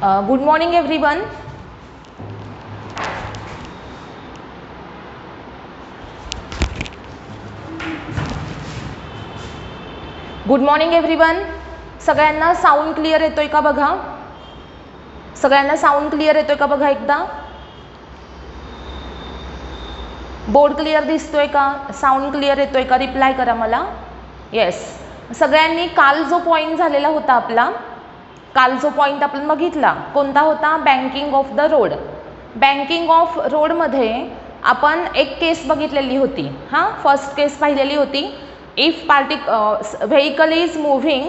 Good morning everyone. Good morning everyone. सगळ्यांना sound clear येतोय का बघा? सगळ्यांना साऊंड क्लिअर येतोय का बघा एकदा? बोर्ड क्लिअर दिसतोय का? साऊंड क्लिअर येतोय का? रिप्लाय करा मला. येस. सगळ्यांनी काल जो पॉईंट झालेला होता आपला, काल जो पॉईंट आपण बघितला कोणता होता? Banking of the road. Banking of रोडमध्ये आपण एक केस बघितलेली होती. हां, फर्स्ट केस पाहिलेली होती. If vehicle is moving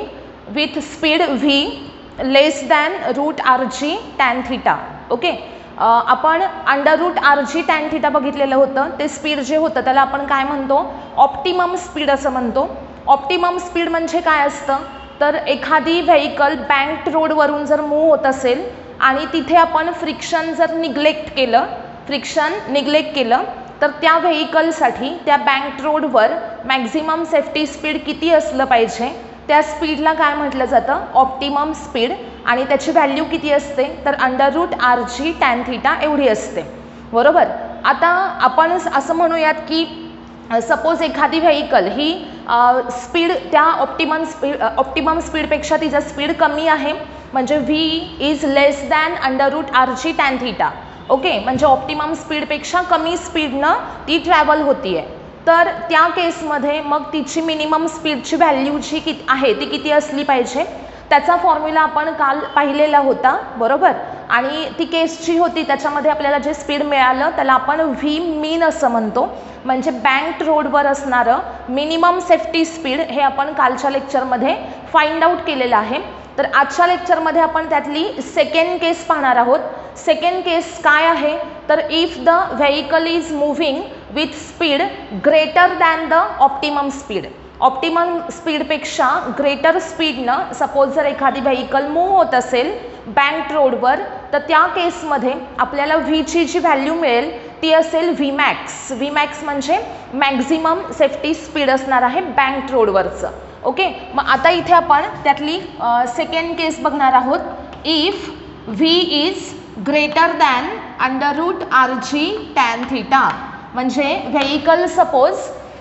with speed V less than root R G tan theta. Okay, आपण under root R G tan theta बघितलेलं होतं. ते स्पीड जे होतं त्याला आपण काय म्हणतो? ऑप्टिमम स्पीड असं म्हणतो. ऑप्टिमम स्पीड म्हणजे काय असतं? तर एखादी व्हेकल बँक्ड रोडवरून जर मूव्ह होत असेल आणि तिथे आपण फ्रिक्शन जर निग्लेक्ट केलं तर त्या व्हेकलसाठी त्या बँक्ड रोडवर मॅक्झिमम सेफ्टी स्पीड किती असलं पाहिजे? त्या स्पीडला काय म्हटलं जातं? Optimum speed. आणि त्याची व्हॅल्यू किती असते? तर under root R G tan theta एवढी असते. बरोबर. आता आपण असं म्हणूयात की सपोज एखादी व्हेकल ही स्पीड त्या ऑप्टिमम स्पीडपेक्षा तिचा स्पीड कमी आहे, म्हणजे V is less than under root R G tan theta. Okay, म्हणजे ऑप्टिमम स्पीडपेक्षा कमी स्पीडनं ती ट्रॅव्हल होतीये. तर त्या केसमध्ये मग तिची मिनिमम स्पीडची व्हॅल्यू जी आहे ती किती असली पाहिजे? त्याचा फॉर्म्युला आपण काल पाहिलेला होता. बरोबर. आणि ती केस जी होती त्याच्यामध्ये आपल्याला जे स्पीड मिळालं त्याला आपण व्ही मीन असं म्हणतो. म्हणजे बँक्ड रोडवर असणारं मिनिमम सेफ्टी स्पीड हे आपण कालच्या लेक्चरमध्ये फाइंड आउट केलेलं आहे. तर आजच्या लेक्चरमध्ये आपण त्यातली सेकंड केस पाहणार आहोत. सेकंड केस काय आहे? तर if the vehicle is moving with speed greater than the optimum speed. Optimum स्पीडपेक्षा ग्रेटर स्पीडनं सपोज जर एखादी व्हेकल मूव्ह होत असेल बँक्ड रोडवर, तर त्या केसमध्ये आपल्याला व्हीची जी व्हॅल्यू मिळेल ती असेल व्ही मॅक्स. व्ही मॅक्स म्हणजे मॅक्झिमम सेफ्टी स्पीड असणार आहे बँक्ड रोडवरचं. ओके, मग आता इथे आपण त्यातली सेकंड केस बघणार आहोत. If V is greater than under root R G tan theta. म्हणजे व्हेकल सपोज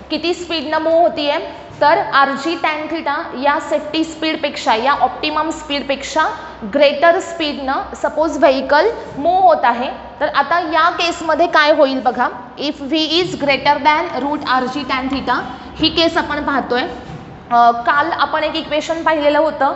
किती स्पीडनं मूव्ह होतीये? तर आर जी टॅन थिटा या सेफ्टी स्पीडपेक्षा, या ऑप्टिमम स्पीडपेक्षा ग्रेटर स्पीडनं सपोज व्हेकल मूव्ह होत आहे. तर आता या केसमध्ये काय होईल बघा. If V is greater than root R G tan theta ही केस आपण पाहतोय. काल आपण एक इक्वेशन पाहिलेलं होतं.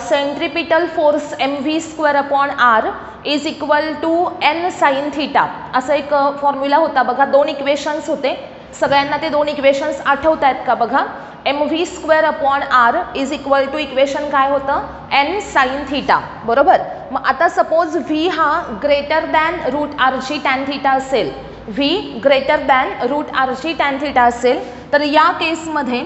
Centripetal force mv² upon r is equal to n sine theta असं एक फॉर्म्युला होता बघा. दोन इक्वेशन्स होते. सगळ्यांना ते दोन इक्वेशन्स आठवत आहेत का बघा? mv² upon r is equal to equation काय होतं? n sine theta. बरोबर. मग आता सपोज v हा greater than root R G tan theta असेल, v greater than root R G tan theta असेल, तर या केसमध्ये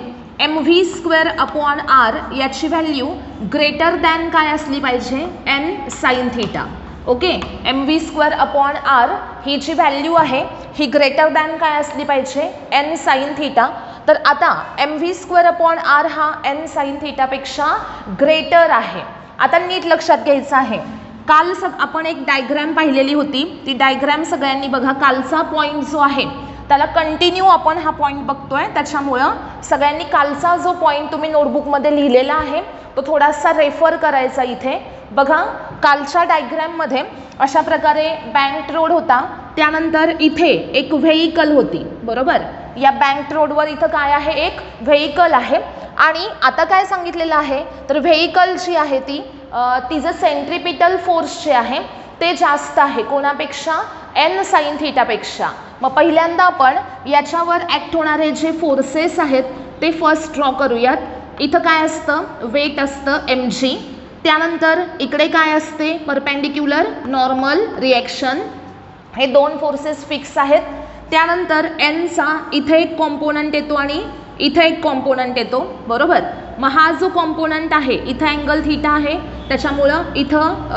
mv² अपॉन r याची व्हॅल्यू ग्रेटर दॅन काय असली पाहिजे? n sine theta. Okay, mv² upon r ही जी व्हॅल्यू आहे ही ग्रेटर दॅन काय असली पाहिजे? n sine theta. तर आता mv² अपॉन r हा n साइन थिटापेक्षा ग्रेटर आहे. आता नीट लक्षात घ्यायचं आहे. काल आपण एक डायग्रॅम पाहिलेली होती. ती डायग्रॅम सगळ्यांनी बघा. कालचा पॉईंट जो आहे त्याला कंटिन्यू आपण हा पॉईंट बघतोय, त्याच्यामुळं सगळ्यांनी कालचा जो पॉईंट तुम्ही नोटबुकमध्ये लिहिलेला आहे तो थोडासा रेफर करायचा इथे. बघा, कालच्या डायग्रॅममध्ये अशा प्रकारे बँक्ड रोड होता. त्यानंतर इथे एक व्हेकल होती. बरोबर. या बँक्ड रोडवर इथं काय आहे? एक व्हेकल आहे. आणि आता काय सांगितलेलं आहे? तर व्हेकल जी आहे ती तिचं सेंट्रिपिटल फोर्स जे आहे ते जास्त आहे. कोणापेक्षा? n साइन थिटापेक्षा. मग पहिल्यांदा आपण याच्यावर ॲक्ट होणारे जे फोर्सेस आहेत ते फर्स्ट ड्रॉ करूयात. इथं काय असतं? वेट असतं mg. त्यानंतर इकडे काय असते? Perpendicular normal reaction. हे दोन फोर्सेस फिक्स आहेत. त्यानंतर nचा इथे एक कॉम्पोनंट येतो आणि इथे एक कॉम्पोनंट येतो. बरोबर. मग हा जो कॉम्पोनंट आहे इथं अँगल थिटा आहे, त्याच्यामुळं इथं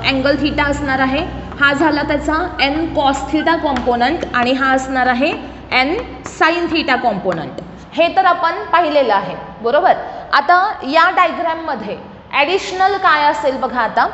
अँगल थिटा असणार आहे. हा झाला त्याचा n कॉस थिटा कॉम्पोनंट आणि हा असणार आहे n साइन थिटा कॉम्पोनंट. हे तर आपण पाहिलेलं आहे. बरोबर. आता या डायग्रॅममध्ये ॲडिशनल काय असेल बघा. आता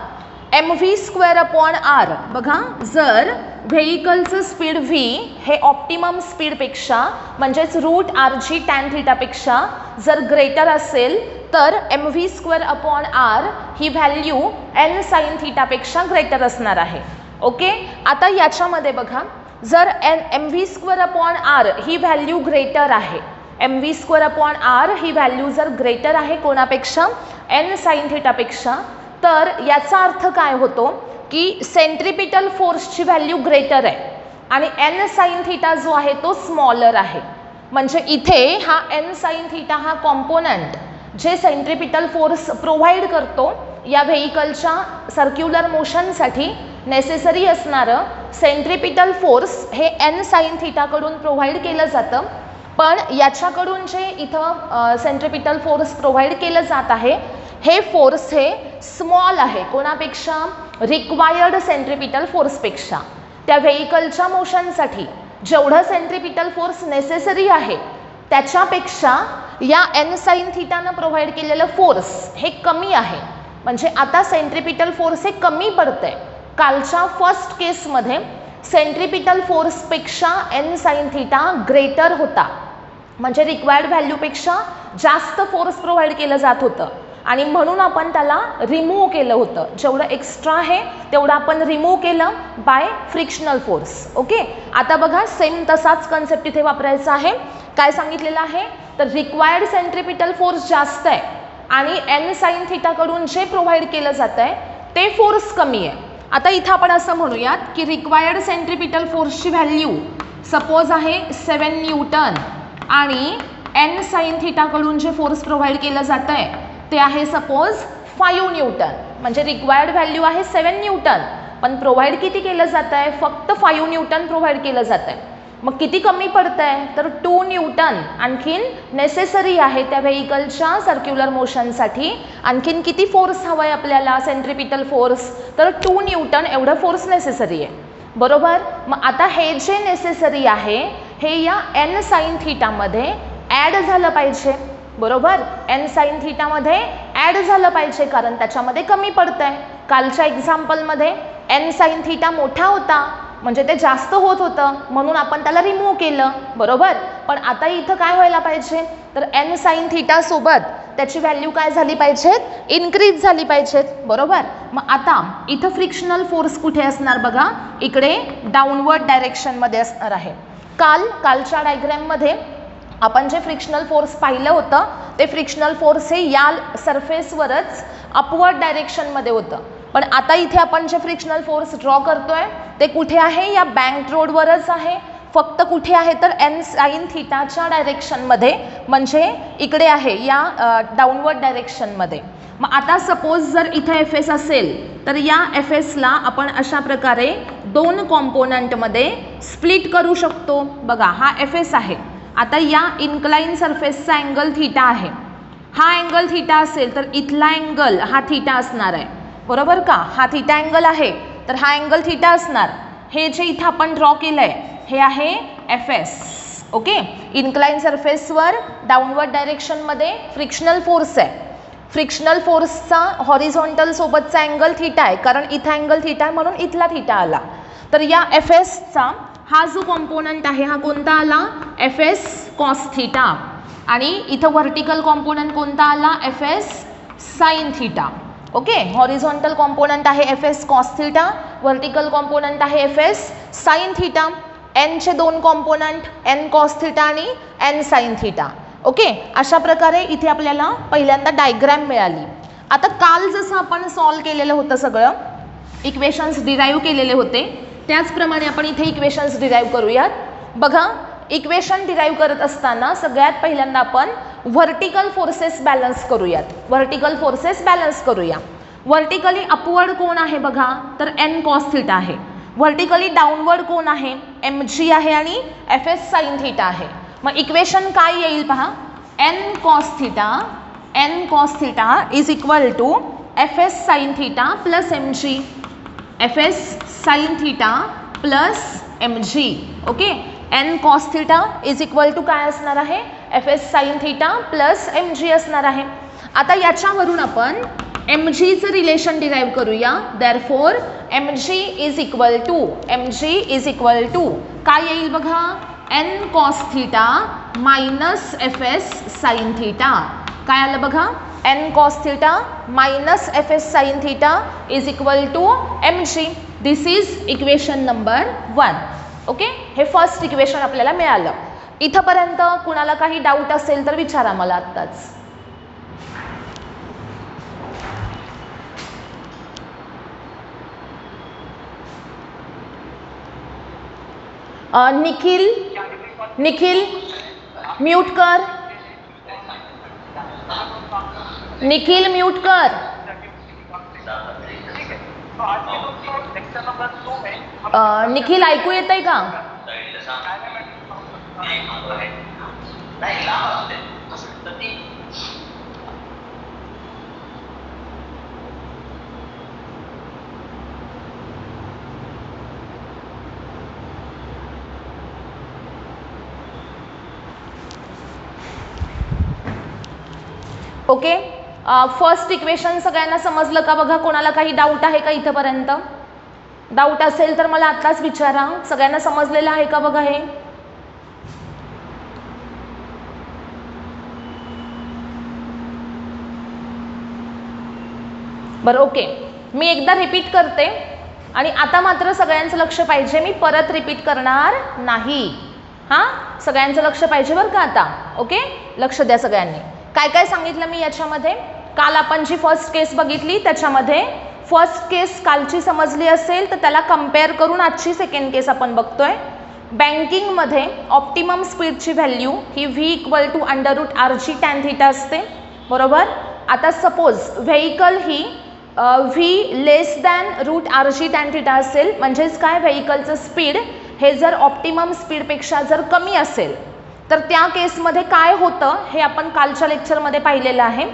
mv²/r बघा, जर व्हेकलचं स्पीड v हे ऑप्टिमम स्पीडपेक्षा म्हणजेच √rg tan θ पेक्षा जर ग्रेटर असेल तर mv²/r ही व्हॅल्यू n sin θ पेक्षा ग्रेटर असणार आहे. ओके, आता याच्यामध्ये बघा, जर mv²/r ही व्हॅल्यू ग्रेटर आहे, mv²/r ही व्हॅल्यू जर ग्रेटर आहे कोणापेक्षा, n sin θ पेक्षा, तर याचा अर्थ काय होतो की सेंट्रिपिटल फोर्सची व्हॅल्यू ग्रेटर आहे आणि n sin θ जो आहे तो स्मॉलर आहे. म्हणजे इथे हा n sin θ हा कॉम्पोनंट जे सेंट्रिपिटल फोर्स प्रोव्हाइड करतो या व्हेकलच्या सर्क्युलर मोशनसाठी नेसेसरी असणारं सेंट्रिपिटल फोर्स हे n sin θ कडून प्रोव्हाइड केलं जातं. पण याच्याकडून जे इथं सेंट्रिपिटल फोर्स प्रोव्हाइड केलं जात आहे हे फोर्स हे स्मॉल आहे कोणापेक्षा, रिक्वायर्ड सेंट्रिपिटल फोर्सपेक्षा. त्या व्हेकलच्या मोशनसाठी जेवढं सेंट्रिपिटल फोर्स नेसेसरी आहे त्याच्यापेक्षा या n sin θ न प्रोव्हाइड केलेलं फोर्स हे कमी आहे. म्हणजे आता सेंट्रिपिटल फोर्स हे कमी पडतंय. कालच्या फर्स्ट केसमध्ये सेंट्रिपिटल फोर्सपेक्षा n sin θ ग्रेटर होता, म्हणजे रिक्वायर्ड व्हॅल्यूपेक्षा जास्त फोर्स प्रोव्हाइड केलं जात होतं आणि म्हणून आपण त्याला रिमूव्ह केलं होतं. जेवढं एक्स्ट्रा आहे तेवढं आपण रिमूव्ह केलं बाय फ्रिक्शनल फोर्स. ओके, आता बघा सेम तसाच कन्सेप्ट इथे वापरायचा आहे. काय सांगितलेलं आहे तर रिक्वायर्ड सेंट्रिपिटल फोर्स जास्त आहे आणि n sin θ कडून जे प्रोव्हाइड केलं जात आहे ते फोर्स कमी आहे. आता इथं आपण असं म्हणूयात की रिक्वायर्ड सेंट्रिपिटल फोर्सची व्हॅल्यू सपोज आहे 7 न्यूटन आणि n sin θ कडून जे फोर्स प्रोव्हाइड केलं जात आहे ते आहे सपोज 5 न्यूटन. म्हणजे रिक्वायर्ड व्हॅल्यू आहे 7 न्यूटन पण प्रोव्हाइड किती केलं जात आहे, फक्त 5 न्यूटन प्रोव्हाइड केलं जात आहे. मग किती कमी पडत आहे तर 2 न्यूटन आणखीन नेसेसरी आहे त्या व्हेकलच्या सर्क्युलर मोशनसाठी. आणखीन किती फोर्स हवा आहे आपल्याला, सेंट्रिपिटल फोर्स, तर 2 न्यूटन एवढं फोर्स नेसेसरी आहे. बरोबर, मग आता हे जे नेसेसरी आहे हे या n sin θ मध्ये ॲड झालं पाहिजे. बरोबर, n sin θ मध्ये ॲड झालं पाहिजे कारण त्याच्यामध्ये कमी पडतंय. कालच्या एक्झाम्पलमध्ये n sin θ मोठा होता म्हणजे ते जास्त होत होतं म्हणून आपण त्याला रिमूव्ह केलं. बरोबर, पण आता इथं काय व्हायला पाहिजे तर n sin θ सोबत त्याची व्हॅल्यू काय झाली पाहिजेत, इन्क्रीज झाली पाहिजेत. बरोबर, मग आता इथं फ्रिक्शनल फोर्स कुठे असणार बघा, इकडे डाऊनवर्ड डायरेक्शनमध्ये असणार आहे. कालच्या डायग्रॅममध्ये आपण जे फ्रिक्शनल फोर्स पाहिलं होतं ते फ्रिक्शनल फोर्स हे या सरफेसवरच अपवर्ड डायरेक्शनमध्ये होतं. पण आता इथे आपण जे फ्रिक्शनल फोर्स ड्रॉ करतोय ते कुठे आहे, या बँक रोडवरच आहे. फक्त कुठे आहे तर n sin θ डायरेक्शनमध्ये, म्हणजे इकडे आहे या डाऊनवर्ड डायरेक्शनमध्ये. मग आता सपोज जर इथे Fs असेल तर या Fsला आपण अशा प्रकारे 2 कॉम्पोनंटमध्ये स्प्लिट करू शकतो. बघा, हा Fs आहे. आता या इन्क्लाइन सरफेसचा अँगल θ आहे. हा अँगल θ असेल तर इथला अँगल हा θ असणार आहे. बरोबर का, हा θ अँगल आहे तर हा अँगल θ असणार. हे जे इथं आपण ड्रॉ केलंय हे आहे Fs. ओके, इन्क्लाइन सरफेसवर डाऊनवर्ड डायरेक्शनमध्ये फ्रिक्शनल फोर्स आहे. फ्रिक्शनल फोर्सचा हॉरिझॉन्टल सोबतचा अँगल θ आहे कारण इथं अँगल θ आहे म्हणून इथला θ आला. तर या Fsचा हा जो कॉम्पोनंट आहे हा कोणता आला, Fs cos θ, आणि इथं व्हर्टिकल कॉम्पोनंट कोणता आला, Fs sin θ. ओके, हॉरिझॉन्टल कॉम्पोनंट आहे Fs cos θ, व्हर्टिकल कॉम्पोनंट आहे Fs sin θ. n चे 2 कॉम्पोनंट n cos θ आणि n sin θ. ओके, अशा प्रकारे इथे आपल्याला पहिल्यांदा डायग्रॅम मिळाली. आता काल जसं आपण सॉल्व केलेलं होतं सगळं इक्वेशन्स डिराईव्ह केलेले होते त्याचप्रमाणे आपण इथे इक्वेशन्स डिराईव्ह करूयात. बघा, इक्वेशन डिराईव्ह करत असताना सगळ्यात पहिल्यांदा आपण व्हर्टिकल फोर्सेस बॅलन्स करूयात. व्हर्टिकल फोर्सेस बॅलन्स करूया. व्हर्टिकली अपवर्ड कोण आहे बघा तर n cos θ आहे. व्हर्टिकली डाऊनवर्ड कोण आहे, mg आहे आणि Fs sin θ आहे. मग इक्वेशन काय येईल पहा, n cos θ is equal to Fs sin θ plus mg. Fs sin θ plus mg. Okay, n cos θ is equal to काय असणार आहे, Fs sin θ प्लस mg असणार आहे. आता याच्यावरून आपण mgचं रिलेशन डिराईव्ह करूया. Therefore mg is equal to काय येईल बघा, n cos theta minus fs sin theta. काय आलं बघा, n cos theta minus fs sin theta is equal to mg. This is equation number 1. Okay, हे फर्स्ट इक्वेशन आपल्याला मिळालं. इथंपर्यंत कुणाला काही डाऊट असेल तर विचारा मला आत्ताच. निखिल म्यूट कर. निखिल म्यूट कर. निखिल ऐकू येतंय का? ओके, फर्स्ट इक्वेशन सगळ्यांना समजलं का बघा? कोणाला काही डाऊट आहे का इथंपर्यंत? डाऊट असेल तर मला आत्ताच विचारा. सगळ्यांना समजलेलं आहे का बघा हे? बरं, ओके, मी एकदा रिपीट करते आणि आता मात्र सगळ्यांचं लक्ष पाहिजे. मी परत रिपीट करणार नाही. हां, सगळ्यांचं लक्ष पाहिजे बरं का आता. ओके, लक्ष द्या सगळ्यांनी. काय काय सांगितलं मी याच्यामध्ये? काल आपण जी फर्स्ट केस बघितली त्याच्यामध्ये फर्स्ट केस कालची समजली असेल तर त्याला कंपेअर करून आजची सेकंड केस आपण बघतोय. बँकिंगमध्ये ऑप्टिमम स्पीडची व्हॅल्यू ही v equal to √RG tan theta असते, बरोबर. आता सपोज व्हेइकल ही v less than √RG tan theta असेल, म्हणजेच काय, व्हेइकलचं स्पीड हे जर ऑप्टिमम स्पीडपेक्षा जर कमी असेल तर त्या केसमध्ये काय होतं हे आपण कालच्या लेक्चरमध्ये पाहिलेलं आहे.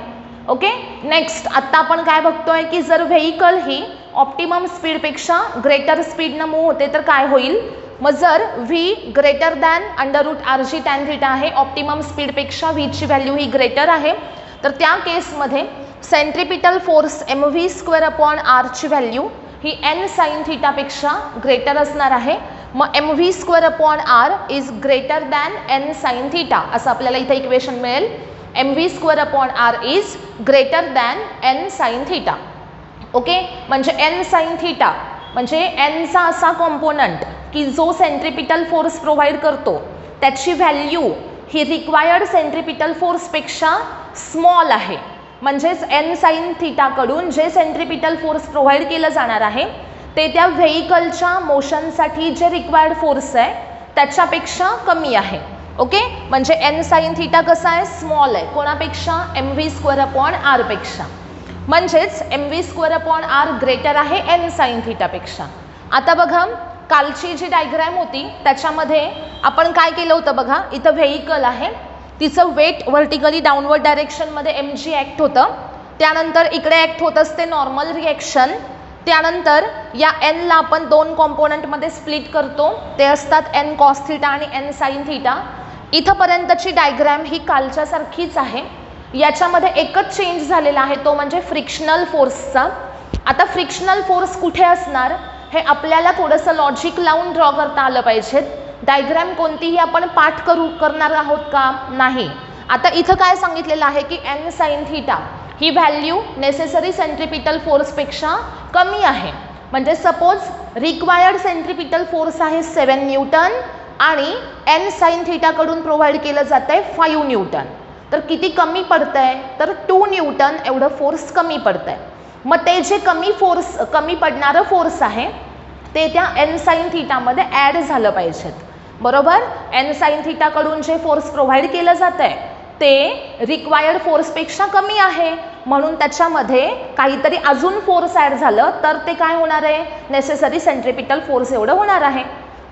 ओके, नेक्स्ट आता आपण काय बघतोय की जर व्हेइकल ही ऑप्टिमम स्पीडपेक्षा ग्रेटर स्पीडनं मूव्ह होते तर काय होईल. मग जर v greater than √RG tan theta आहे, ऑप्टिमम स्पीडपेक्षा v ची व्हॅल्यू ही ग्रेटर आहे, तर त्या केसमध्ये सेंट्रिपिटल फोर्स mv²/r ची व्हॅल्यू ही n sin थीटापेक्षा ग्रेटर असणार आहे. मग mv²/r is greater than n sin theta असं आपल्याला इथे इक्वेशन मिळेल. mv²/r is greater than n sin theta. Okay, म्हणजे n sin थीटा म्हणजे n चा असा कॉम्पोनंट की जो सेंट्रिपिटल फोर्स प्रोव्हाइड करतो त्याची व्हॅल्यू ही रिक्वायर्ड सेंट्रिपिटल फोर्सपेक्षा स्मॉल आहे. म्हणजेच n sin थीटाकडून जे सेंट्रिपिटल फोर्स प्रोव्हाइड केलं जाणार आहे ते त्या व्हेइकलच्या मोशनसाठी जे रिक्वायर्ड फोर्स आहे त्याच्यापेक्षा कमी आहे. ओके, म्हणजे n sin थीटा कसा आहे, स्मॉल आहे. कोणापेक्षा? mv²/r पेक्षा. म्हणजेच mv²/r ग्रेटर आहे n sin थीटापेक्षा. आता बघा कालची जी डायग्राम होती त्याच्यामध्ये आपण काय केलं होतं बघा, इथं व्हेइकल आहे, तिचं वेट व्हर्टिकली डाऊनवर्ड डायरेक्शनमध्ये mg ॲक्ट होतं. त्यानंतर इकडे ॲक्ट होत असते नॉर्मल रिॲक्शन. त्यानंतर या n ला आपण दोन कॉम्पोनंटमध्ये स्प्लिट करतो, ते असतात n cos थीटा आणि n sin थीटा. इथंपर्यंतची डायग्राम ही कालच्या सारखीच आहे. याच्यामध्ये एकच चेंज झालेला आहे, तो म्हणजे फ्रिक्शनल फोर्सचा. आता फ्रिक्शनल फोर्स कुठे असणार हे आपल्याला थोडंसं लॉजिक लावून ड्रॉ करता आलं पाहिजे. डायग्राम कोणतीही आपण पाठ करणार आहोत का? नाही. आता इथं काय सांगितलेलं आहे की n sin थीटा ही व्हॅल्यू नेसेसरी सेंट्रिपिटल फोर्सपेक्षा कमी आहे. म्हणजे सपोज रिक्वायर्ड सेंट्रिपिटल फोर्स आहे 7 न्यूटन आणि n sin थीटाकडून प्रोव्हाइड केलं जात आहे 5 न्यूटन. तर किती कमी पडतंय, तर 2 न्यूटन एवढं फोर्स कमी पडतंय. मग ते जे कमी पडणारं फोर्स आहे ते त्या n sin थीटामध्ये ॲड झालं पाहिजेत, बरोबर. n sin थीटाकडून जे फोर्स प्रोव्हाइड केलं जात आहे ते रिक्वायर्ड फोर्सपेक्षा कमी आहे, म्हणून त्याच्यामध्ये काहीतरी अजून फोर्स ॲड झालं तर ते काय होणार आहे, नेसेसरी सेंट्रिपिटल फोर्स एवढं होणार आहे.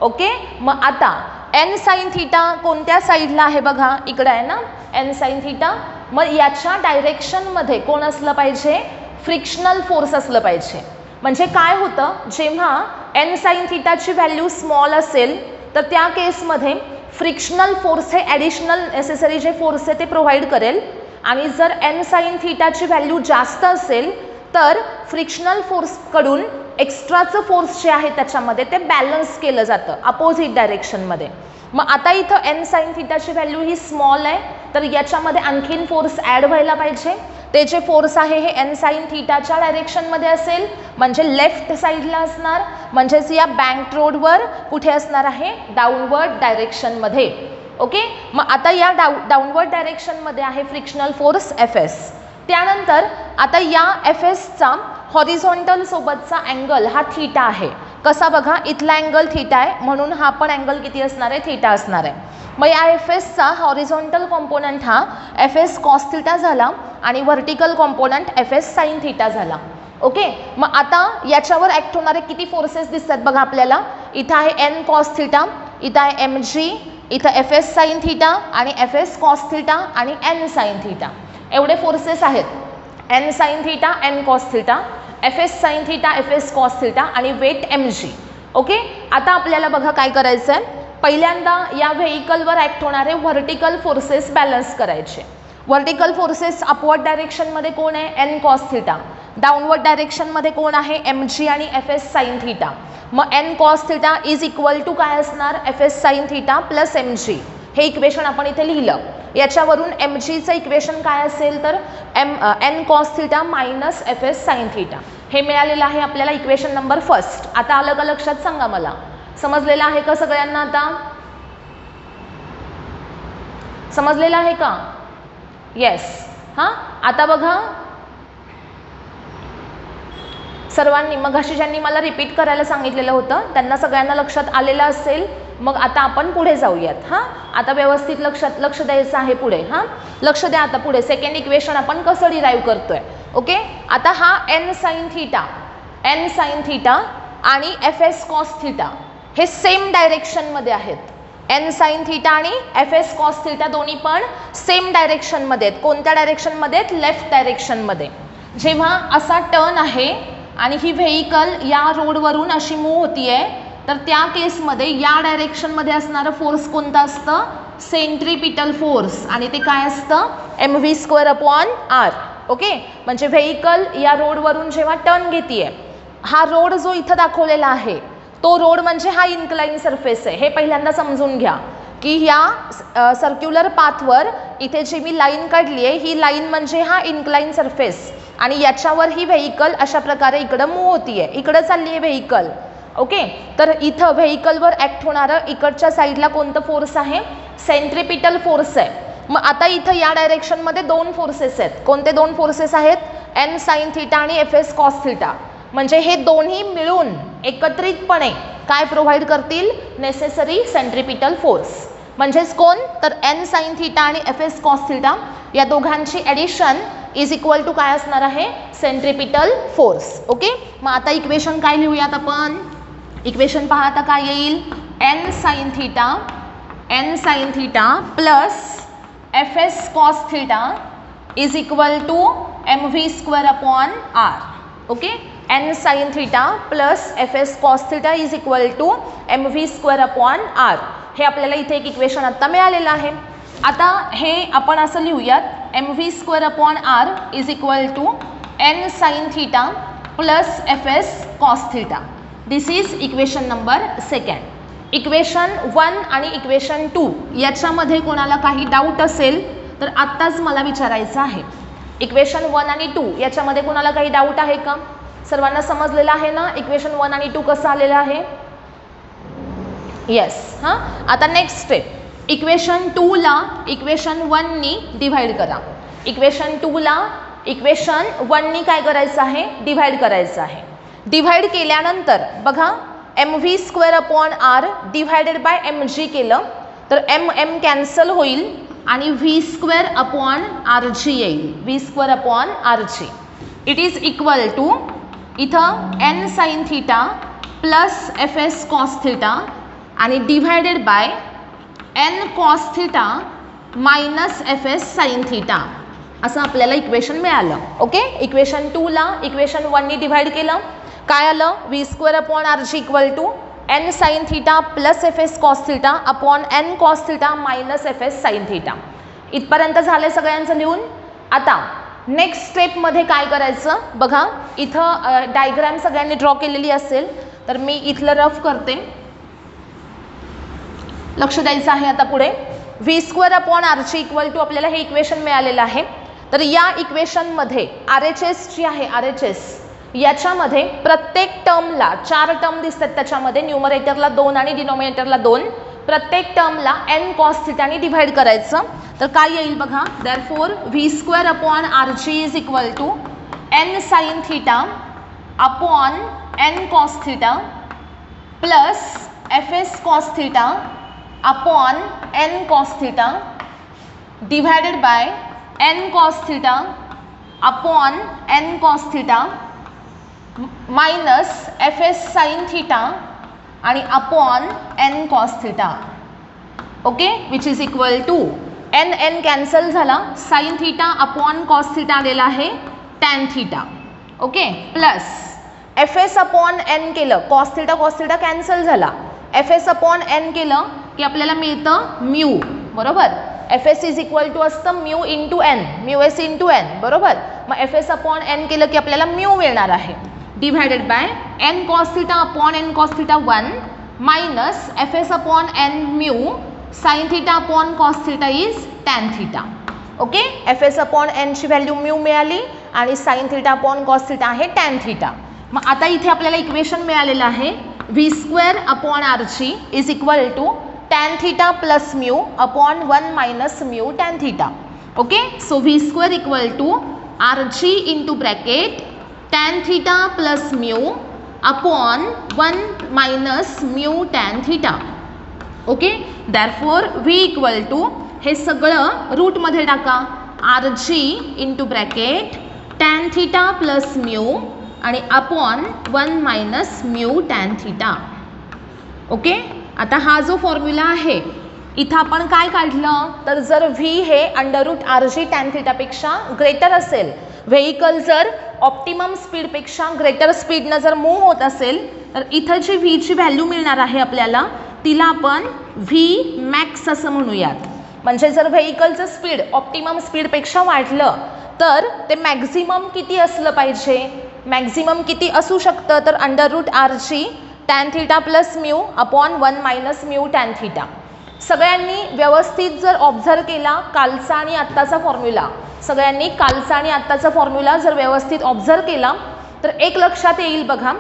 ओके, मग आता n sin थीटा कोणत्या साईडला आहे बघा, इकडं आहे ना n sin थीटा. मग याच्या डायरेक्शनमध्ये कोण असलं पाहिजे, फ्रिक्शनल फोर्स असलं पाहिजे. म्हणजे काय होतं, जेव्हा n sin थीटाची व्हॅल्यू स्मॉल असेल तर त्या केसमध्ये फ्रिक्शनल फोर्स हे ॲडिशनल नेसेसरी जे फोर्स आहे ते प्रोव्हाइड करेल. आणि जर n sin थीटाची व्हॅल्यू जास्त असेल तर फ्रिक्शनल फोर्सकडून एक्स्ट्राचं फोर्स जे आहे त्याच्यामध्ये ते बॅलन्स केलं जातं अपोजिट डायरेक्शनमध्ये. मग आता इथं एन साइन थिटाची व्हॅल्यू ही स्मॉल आहे, तर याच्यामध्ये आणखीन फोर्स ॲड व्हायला पाहिजे. ते जे फोर्स आहे हे एन साइन थिटाच्या डायरेक्शनमध्ये असेल, म्हणजे लेफ्ट साईडला असणार, म्हणजेच या बँक रोडवर कुठे असणार आहे, डाऊनवर्ड डायरेक्शनमध्ये. ओके, मग आता या डाऊनवर्ड डायरेक्शनमध्ये आहे फ्रिक्शनल फोर्स एफ एस. त्यानंतर आता या एफ एसचा हॉरिझॉन्टल सोबतचा अँगल हा थीटा आहे. कसा बघा, इथला अँगल थीटा आहे म्हणून हा पण अँगल किती असणार आहे, थीटा असणार आहे. मग या एफ एसचा हॉरिझॉन्टल कॉम्पोनंट हा एफ एस कॉस थीटा झाला आणि vertical component F S sine theta झाला. ओके, मग आता याच्यावर ॲक्ट होणारे किती फोर्सेस दिसतात बघा आपल्याला. इथं आहे एन कॉस थीटा, इथं आहे एम जी, इथं एफ एस साइन थीटा आणि एफ एस कॉस थीटा आणि एन साइन थीटा. एवढे फोर्सेस आहेत, N sine theta, N cos theta, F S sine theta, F S cos theta आणि weight M G. Okay, आता आपल्याला बघा काय करायचं आहे. पहिल्यांदा या व्हेइकलवर ॲक्ट होणारे व्हर्टिकल फोर्सेस बॅलन्स करायचे. व्हर्टिकल फोर्सेस अपवर्ड डायरेक्शनमध्ये कोण आहे, एन कॉस थीटा. डाऊनवर्ड डायरेक्शनमध्ये कोण आहे, एम जी आणि एफ एस साइन थीटा. मग N cos theta is equal to काय असणार, F S sine theta plus M G. हे इक्वेशन आपण इथे लिहिलं. याच्यावरून एम जीचं इक्वेशन काय असेल तर N cos theta minus F S sine theta. हे मिळालेलं आहे आपल्याला इक्वेशन नंबर फर्स्ट. आता आलं का लक्षात, सांगा मला, समजलेलं आहे का सगळ्यांना? आता समजलेलं आहे का? येस. हां, आता बघा सर्वांनी मगाशी ज्यांनी मला रिपीट करायला सांगितलेलं होतं त्यांना सगळ्यांना लक्षात आलेलं असेल. मग आता आपण पुढे जाऊयात. हां, आता व्यवस्थित लक्ष द्यायचं आहे पुढे. हां, लक्ष द्या आता पुढे. सेकंड इक्वेशन आपण कसं डिराईव्ह करतोय. ओके, आता हा एन साइन थीटा आणि एफ एस कॉस थीटा हे सेम डायरेक्शनमध्ये आहेत. एन साइन थीटा आणि एफ एस कॉस थीटा दोन्ही पण सेम डायरेक्शनमध्ये आहेत. कोणत्या डायरेक्शनमध्ये आहेत, लेफ्ट डायरेक्शनमध्ये. जेव्हा असा टर्न आहे आणि ही व्हेइकल या रोडवरून अशी मूव्ह होतीये, तर त्या केसमध्ये या डायरेक्शनमध्ये असणारं फोर्स कोणतं असतं, सेंट्रीपिटल फोर्स, आणि ते काय असतं, M V square upon R. Okay, म्हणजे व्हेइकल या रोडवरून जेव्हा टर्न घेतीये, हा रोड जो इथं दाखवलेला आहे तो रोड म्हणजे हा इन्क्लाइन सरफेस आहे. हे पहिल्यांदा समजून घ्या की ह्या सर्क्युलर पाथवर इथे जी मी लाईन काढली आहे ही लाईन म्हणजे हा इन्क्लाइन सरफेस, आणि याच्यावर ही व्हेइकल अशा प्रकारे इकडं मूव्ह होतीये, इकडं चालली आहे व्हेइकल. ओके, तर इथं व्हेइकलवर ॲक्ट होणारं इकडच्या साईडला कोणतं फोर्स आहे, सेंट्रीपिटल फोर्स आहे. मग आता इथं या डायरेक्शनमध्ये दोन फोर्सेस आहेत. कोणते दोन फोर्सेस आहेत, एन साइन थीटा आणि एफ एस कॉस थीटा. म्हणजे हे दोन्ही मिळून एकत्रितपणे काय प्रोव्हाइड करतील, नेसेसरी सेंट्रीपिटल फोर्स. म्हणजेच कोण, तर एन साइन थीटा आणि एफ एस कॉस थीटा या दोघांची ॲडिशन इज इक्वल टू काय असणार आहे, सेंट्रीपिटल फोर्स. ओके, मग आता इक्वेशन काय लिहूयात आपण. इक्वेशन पहा आता काय येईल, N sine theta plus F S cos theta is equal to M V square upon R. Okay, N sine theta plus F S cos theta is equal to M V square upon R. हे आपल्याला इथे एक equation आत्ता मिळालेलं आहे. आता हे आपण असं लिहूयात, M V square upon R is equal to N sine theta plus F S cos theta. This is equation number second. Equation 1 आणि इक्वेशन 2 याच्यामध्ये कोणाला काही डाऊट असेल तर आत्ताच मला विचारायचं आहे. इक्वेशन 1 आणि 2 याच्यामध्ये कोणाला काही डाऊट आहे का? सर्वांना समजलेलं आहे ना इक्वेशन 1 आणि 2 कसं आलेलं आहे? येस. हां, आता नेक्स्ट स्टेप, इक्वेशन 2 ला इक्वेशन 1 नी डिव्हाइड करा. इक्वेशन 2 ला इक्वेशन 1 नी काय करायचं आहे, डिव्हाइड करायचं आहे. डिव्हाइड केल्यानंतर बघा, M V square upon R divided by M G केलं तर एम एम कॅन्सल होईल आणि V square upon R G येईल. V square upon R G it is equal to इथं N sine theta plus F S cos theta आणि divided by N cos theta minus F S sine theta असं आपल्याला equation मिळालं. Okay, equation 2 ला equation 1 नी divide केलं, काय आलं, V square upon R G equal to N sine theta plus F S cos theta upon N cos theta minus F S sine theta. इथपर्यंत झालं सगळ्यांचं लिहून. आता नेक्स्ट स्टेपमध्ये काय करायचं बघा, इथं डायग्राम सगळ्यांनी ड्रॉ केलेली असेल तर मी इथलं रफ करते, लक्ष द्यायचं आहे. आता पुढे v²/r इक्वल टू आपल्याला हे इक्वेशन मिळालेलं आहे. तर या इक्वेशनमध्ये RHS जी आहे RHS याच्यामध्ये प्रत्येक टर्मला 4 टर्म दिसतात, त्याच्यामध्ये न्यूमरेटरला 2 आणि डिनॉमिनेटरला 2, प्रत्येक टर्मला n cos θ ने डिवाइड करायचं. तर काय येईल बघा, therefore v²/r is equal to n sin θ upon n cos θ plus fs cos θ upon n cos θ divided by n cos θ upon n cos θ minus fs sin θ आणि upon n cos θ. Okay, which is equal to n cancel झाला, sin θ upon cos θ आलेला आहे tan θ. Okay, plus fs upon n केलं, cos θ cancel झाला, fs upon n केलं की आपल्याला मिळतं म्यू. बरोबर, fs इज इक्वल टू असतं mu into n, mu S into n. बरोबर, मग fs अपॉन n केलं की आपल्याला म्यू मिळणार आहे, divided by n cos θ upon n cos θ 1 minus fs upon n mu sin θ upon cos θ is tan θ. Okay, fs upon n ची value mu मिळाली आणि sin θ अपॉन cos θ आहे tan θ. मग आता इथे आपल्याला इक्वेशन मिळालेलं आहे v²/r is equal to tan θ plus mu upon 1 minus mu tan θ. Okay, so v² equal to rg into bracket tan θ plus mu upon 1 minus mu tan θ. Okay, therefore v equal to हे सगळं रूटमध्ये टाका, rg into bracket tan θ plus mu आणि upon 1 minus mu tan θ. Okay, आता हा जो formula आहे इथं आपण काय काढलं, तर जर v हे √rg tan θ पेक्षा ग्रेटर असेल, व्हेइकल जर ऑप्टिमम स्पीडपेक्षा ग्रेटर स्पीडनं जर मूव्ह होत असेल तर इथं जी v ची व्हॅल्यू मिळणार आहे आपल्याला तिला आपण v मॅक्स असं म्हणूयात. म्हणजे जर व्हेइकलचं स्पीड ऑप्टिमम स्पीडपेक्षा वाढलं तर ते मॅक्झिमम किती असलं पाहिजे, मॅक्झिमम किती असू शकतं, तर √rg tan θ plus mu upon 1 minus mu tan θ. सगळ्यांनी व्यवस्थित जर ऑब्झर्व केला कालचा आणि आत्ताचा फॉर्म्युला, सगळ्यांनी कालचा आणि आत्ताचा फॉर्म्युला जर व्यवस्थित ऑब्झर्व केला तर एक लक्षात येईल बघा,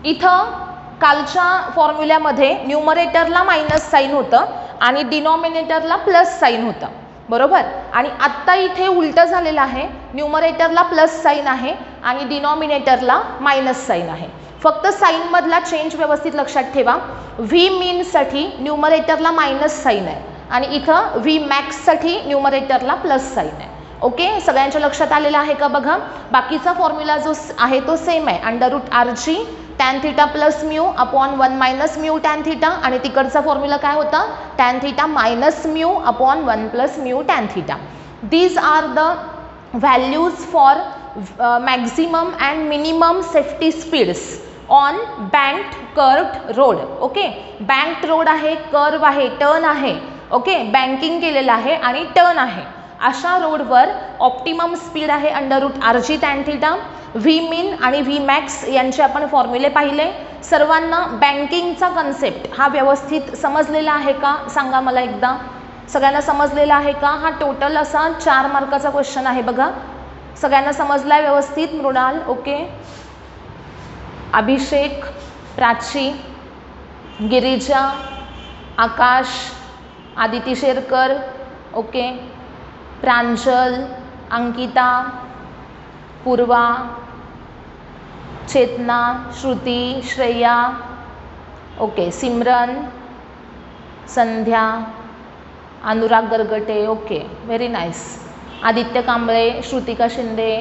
इथं कालच्या फॉर्म्युल्यामध्ये न्यूमरेटरला मायनस साईन होतं आणि डिनॉमिनेटरला प्लस साईन होतं. बरोबर, आणि आत्ता इथे उलटं झालेलं आहे, न्यूमरेटरला प्लस साईन आहे आणि डिनॉमिनेटरला मायनस साईन आहे. फक्त साईनमधला चेंज व्यवस्थित लक्षात ठेवा, व्ही मीनसाठी न्यूमरेटरला मायनस साईन आहे आणि इथं व्ही मॅक्ससाठी न्यूमरेटरला प्लस साईन आहे. ओके, सगळ्यांच्या लक्षात आलेलं आहे का बघा. बाकीचा फॉर्म्युला जो आहे तो सेम आहे, √rg tan θ plus mu upon 1 minus mu tan θ आणि तिकडचा फॉर्म्युला काय होता, tan θ minus mu upon 1 plus mu tan θ. These are the values for maximum and minimum safety speeds on banked curved road. Okay, banked road आहे, curve आहे, turn आहे. Okay, banking केलेलं आहे आणि टर्न आहे, अशा रोडवर ऑप्टिमम स्पीड आहे √rg tan θ. व्ही मीन आणि व्ही मॅक्स यांचे आपण फॉर्म्युले पाहिले. सर्वांना बँकिंगचा कन्सेप्ट हा व्यवस्थित समजलेला आहे का सांगा मला एकदा, सगळ्यांना समजलेला आहे का? हा टोटल असा 4 मार्काचा क्वेश्चन आहे बघा. सगळ्यांना समजलाय व्यवस्थित? Mrunal, okay, Abhishek, Prachi, Girija, Aakash, Aditi Sherkar, okay, Pranjal, Ankita, Purva, Chetana, Shruti, Shreya, okay, Simran, Sandhya, Anurag Gargate, okay, very nice, Aditya Kamble, Shrutika Shinde.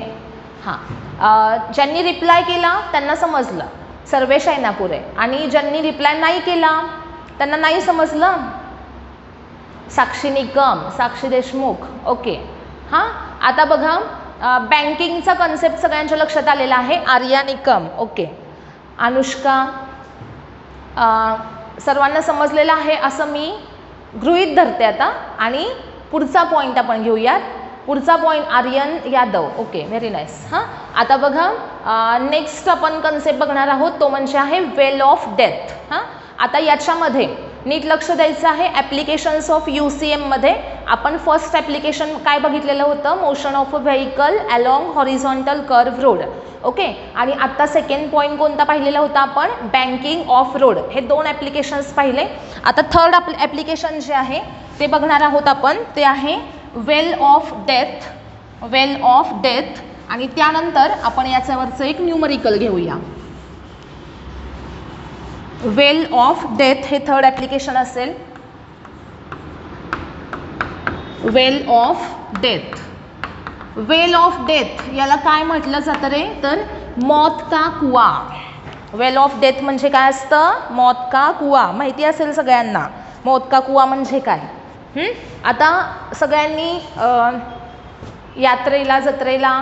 हां, ज्यांनी रिप्लाय केला त्यांना समजलं, सर्वेश ऐनापुरे, आणि ज्यांनी रिप्लाय नाही केला त्यांना नाही समजलं, साक्षी निकम, साक्षी देशमुख, ओके. हां, आता बघा, बँकिंगचा कन्सेप्ट सगळ्यांच्या लक्षात आलेला आहे. आर्या निकम, ओके, अनुष्का, सर्वांना समजलेलं आहे असं मी गृहीत धरते आता. आणि पुढचा पॉईंट आपण घेऊयात. पुढचा point Aryan Yadav. Okay, very nice. हां, आता बघा नेक्स्ट आपण कन्सेप्ट बघणार आहोत, तो म्हणजे आहे वेल ऑफ डेथ. हां, आता याच्यामध्ये नीट लक्ष द्यायचं आहे. ॲप्लिकेशन्स ऑफ UCM मध्ये आपण फर्स्ट ॲप्लिकेशन काय बघितलेलं होतं, motion of a vehicle along horizontal curve road. Okay, आणि आत्ता सेकंड पॉईंट कोणता पाहिलेला होता आपण, बँकिंग ऑफ रोड. हे 2 ॲप्लिकेशन्स पाहिले. आता थर्ड ॲप्लिकेशन जे आहे ते बघणार आहोत आपण, ते आहे well of death. Well of death, आणि त्यानंतर आपण याच्यावरचं एक न्यूमरिकल घेऊया. वेल ऑफ डेथ हे थर्ड ॲप्लिकेशन असेल. Well of death. Well of death याला काय म्हटलं जातं रे, तर मौत का कुआ. वेल ऑफ डेथ म्हणजे काय असतं, मौत का कुआ. माहिती असेल सगळ्यांना मौत का कुआ म्हणजे काय. आता सगळ्यांनी यात्रेला जत्रेला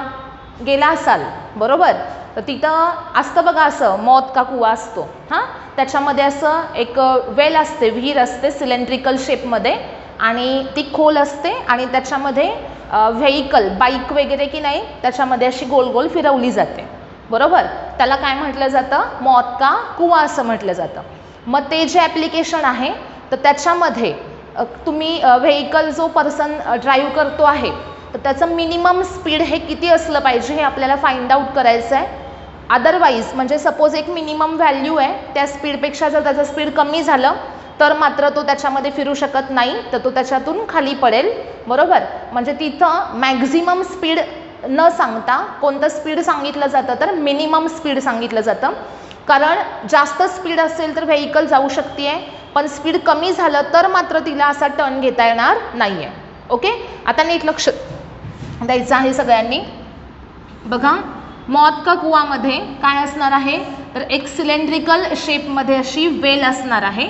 गेला असाल, बरोबर, तर तिथं असतं बघा असं मौत का कुआ असतो. हां, त्याच्यामध्ये असं एक वेल असते, विहीर असते सिलेंड्रिकल शेपमध्ये, आणि ती खोल असते, आणि त्याच्यामध्ये व्हेकल बाईक वगैरे की नाही त्याच्यामध्ये अशी गोल गोल फिरवली जाते, बरोबर. त्याला काय म्हटलं जातं, मौत का कुआ असं म्हटलं जातं. मग ते जे ॲप्लिकेशन आहे तर त्याच्यामध्ये तुम्ही व्हेकल जो पर्सन ड्राईव्ह करतो आहे तर त्याचं मिनिमम स्पीड हे किती असलं पाहिजे हे आपल्याला फाइंड आउट करायचं आहे. अदरवाईज म्हणजे सपोज एक मिनिमम व्हॅल्यू आहे, त्या स्पीडपेक्षा जर त्याचं स्पीड कमी झालं तर मात्र तो त्याच्यामध्ये फिरू शकत नाही, तर तो त्याच्यातून खाली पडेल, बरोबर. म्हणजे तिथं मॅक्झिमम स्पीड न सांगता कोणतं स्पीड सांगितलं जातं, तर मिनिमम स्पीड सांगितलं जातं. कारण जास्त स्पीड असेल तर व्हेकल जाऊ शकते, पण स्पीड कमी झालं तर मात्र तिला असा टर्न घेता येणार नाही आहे. ओके, आता नीट लक्ष द्यायचं आहे सगळ्यांनी. बघा, मौत का कुआमध्ये काय असणार आहे, तर एक सिलेंड्रिकल शेपमध्ये अशी वेल असणार आहे.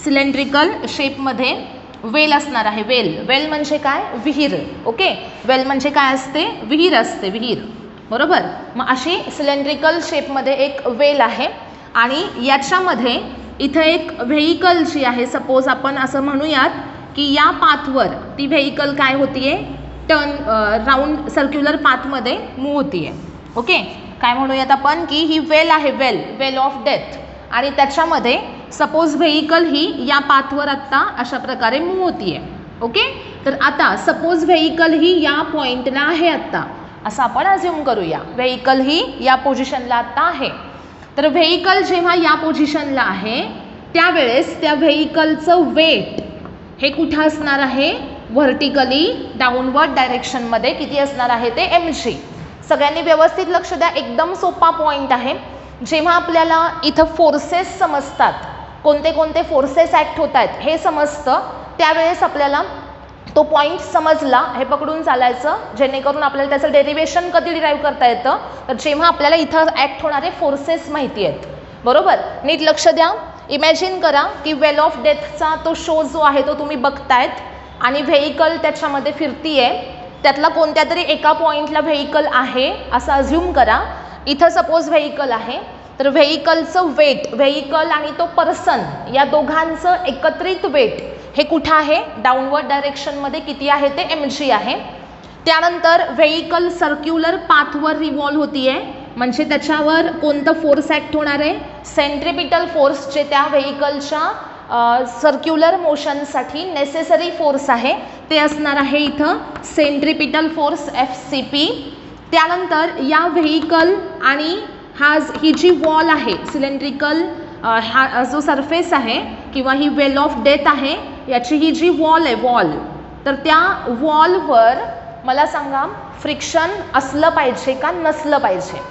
सिलेंड्रिकल शेपमध्ये वेल असणार आहे. वेल, वेल म्हणजे काय, विहीर. ओके, वेल म्हणजे काय असते, विहीर असते, विहीर, बरोबर. मग अशी सिलेंड्रिकल शेपमध्ये एक वेल आहे, आणि याच्यामध्ये इथं एक व्हेकल जी आहे, सपोज आपण असं म्हणूयात की या पाथवर ती व्हेकल काय होतीये, टर्न राऊंड सर्क्युलर पाथमध्ये मूव्ह होतीये. ओके, काय म्हणूयात आपण की ही वेल आहे, वेल ऑफ डेथ, आणि त्याच्यामध्ये सपोज व्हेकल ही या पाथवर आत्ता अशा प्रकारे मूव्ह होतीये. ओके, तर आता सपोज व्हेकल ही या पॉइंटला आहे आत्ता, असं आपण अज्युम करूया. व्हेकल ही या पोझिशनला आत्ता आहे. तर व्हेकल जेव्हा या पोझिशनला आहे त्यावेळेस त्या व्हेकलचं वेट हे कुठं असणार आहे, व्हर्टिकली डाऊनवर्ड डायरेक्शनमध्ये किती असणार आहे, ते mg. सगळ्यांनी व्यवस्थित लक्ष द्या, एकदम सोपा पॉईंट आहे. जेव्हा आपल्याला इथं फोर्सेस समजतात, कोणते कोणते फोर्सेस ॲक्ट होत आहेत हे समजतं, त्यावेळेस आपल्याला तो पॉईंट समजला हे पकडून चालायचं, जेणेकरून आपल्याला त्याचं डेरिवेशन कधी डिराईव्ह करता येतं, तर जेव्हा आपल्याला इथं ॲक्ट होणारे फोर्सेस माहिती आहेत, बरोबर. नीट लक्ष द्या. इमॅजिन करा की वेल ऑफ डेथचा तो शो जो आहे तो तुम्ही बघतायत, आणि व्हेकल त्याच्यामध्ये फिरतीये, त्यातला कोणत्या तरी एका पॉईंटला व्हेकल आहे असं अज्युम करा. इथं सपोज व्हेकल आहे, तर व्हेकलचं वेट, व्हेकल आणि तो पर्सन या दोघांचं एकत्रित वेट हे कुठं आहे, डाऊनवर्ड डायरेक्शनमध्ये किती आहे, ते mg आहे. त्यानंतर व्हेकल सर्क्युलर पाथवर रिव्हॉल्व होतीये, म्हणजे त्याच्यावर कोणतं फोर्स ॲक्ट होणार आहे, सेंट्रिपिटल फोर्स, जे त्या व्हेकलच्या सर्क्युलर मोशनसाठी नेसेसरी फोर्स आहे ते असणार आहे इथं सेंट्रिपिटल फोर्स FCP. त्यानंतर या व्हेकल आणि ही जी वॉल आहे सिलेंड्रिकल, हा जो सरफेस आहे किंवा ही वेल ऑफ डेथ आहे, याची ही जी वॉल आहे, वॉल, तर त्या वॉलवर मला सांगा फ्रिक्शन असलं पाहिजे का नसलं पाहिजे.